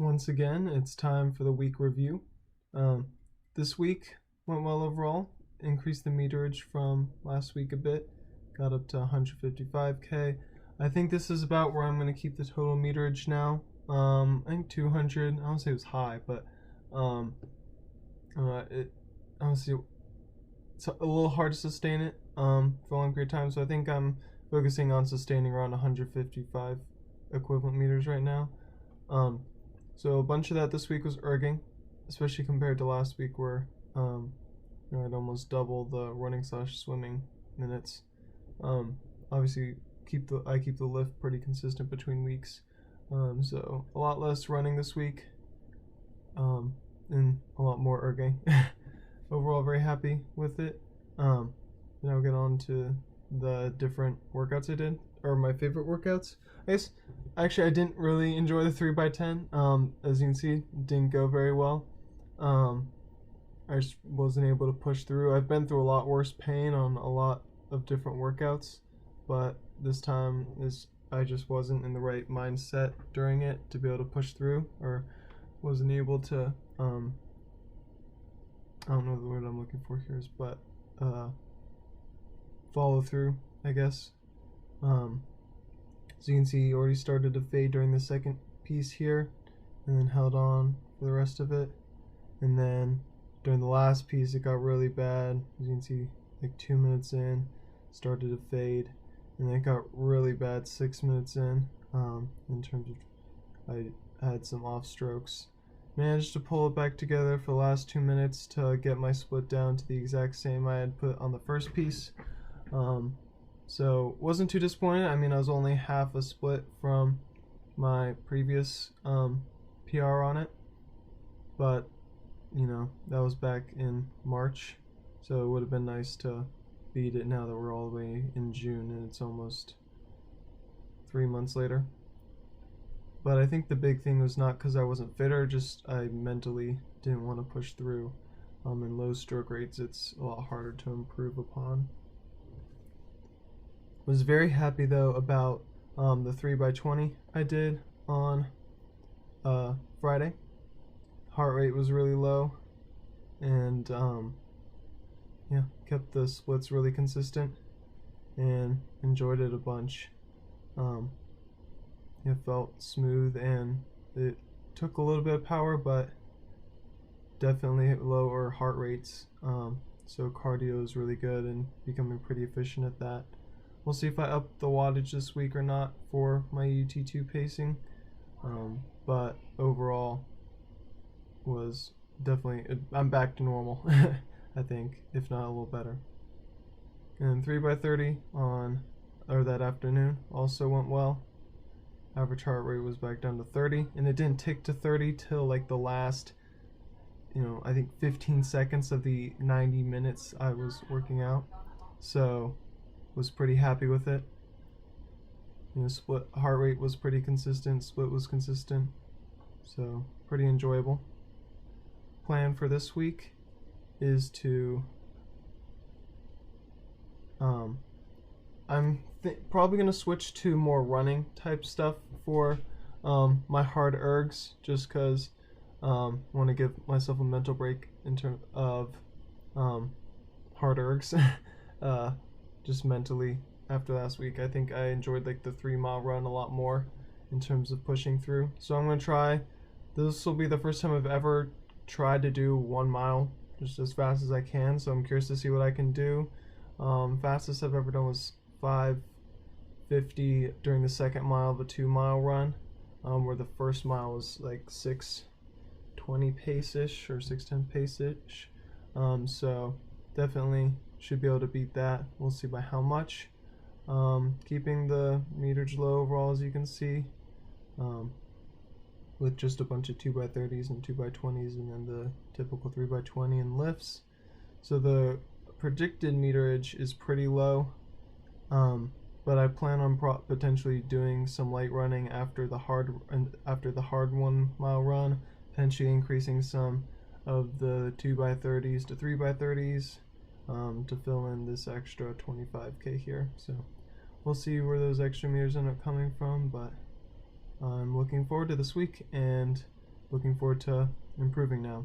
Once again, it's time for the week review. Um, this week went well overall. Increased the meterage from last week a bit. Got up to 155k. I think this is about where I'm going to keep the total meterage now. I think 200. I don't say it was high, but it honestly it's a little hard to sustain it for a long period of time. So I think I'm focusing on sustaining around 155 equivalent meters right now. So a bunch of that this week was erging, especially compared to last week where I'd almost double the running slash swimming minutes. Obviously, I keep the lift pretty consistent between weeks, so a lot less running this week, and a lot more erging. Overall, very happy with it. Now we'll get on to the different workouts I did, or my favorite workouts. I guess actually I didn't really enjoy the 3x10. As you can see, it didn't go very well. I just wasn't able to push through. I've been through a lot worse pain on a lot of different workouts, but this time I just wasn't in the right mindset during it to be able to push through, or wasn't able to I don't know the word I'm looking for here is, but follow through, I guess. So you can see, already started to fade during the second piece here, and then held on for the rest of it. And then during the last piece, it got really bad. As you can see, like 2 minutes in, started to fade, and then it got really bad 6 minutes in terms of I had some off strokes. Managed to pull it back together for the last 2 minutes to get my split down to the exact same I had put on the first piece. So wasn't too disappointed. I mean, I was only half a split from my previous PR on it, but that was back in March, so it would have been nice to beat it now that we're all the way in June and it's almost 3 months later. But I think the big thing was not because I wasn't fitter, just I mentally didn't want to push through. In low stroke rates, it's a lot harder to improve upon. Was very happy though about the 3x20 I did on Friday. Heart rate was really low, and kept the splits really consistent and enjoyed it a bunch. It felt smooth and it took a little bit of power, but definitely lower heart rates. So cardio is really good and becoming pretty efficient at that. We'll see if I up the wattage this week or not for my UT2 pacing, but overall was definitely, I'm back to normal. I think, if not a little better. And 3x30 that afternoon also went well. Average heart rate was back down to 30, and it didn't tick to 30 till like the last, I think 15 seconds of the 90 minutes I was working out. So was pretty happy with it. Split heart rate was pretty consistent, split was consistent, so pretty enjoyable. Plan for this week is to I'm probably gonna switch to more running type stuff for my hard ergs, just because I want to give myself a mental break in terms of hard ergs. Just mentally, after last week, I think I enjoyed like the 3 mile run a lot more in terms of pushing through. So I'm gonna try. This will be the first time I've ever tried to do 1 mile just as fast as I can. So I'm curious to see what I can do. Fastest I've ever done was 5:50 during the second mile of a 2 mile run, where the first mile was like 6:20 pace-ish or 6:10 pace-ish. So definitely should be able to beat that. We'll see by how much. Keeping the meterage low overall, as you can see, with just a bunch of 2x30s and 2x20s, and then the typical 3x20 and lifts. So the predicted meterage is pretty low, but I plan on potentially doing some light running after the hard 1 mile run, potentially increasing some of the 2x30s to 3x30s to fill in this extra 25k here. So we'll see where those extra meters end up coming from, but I'm looking forward to this week, and looking forward to improving now.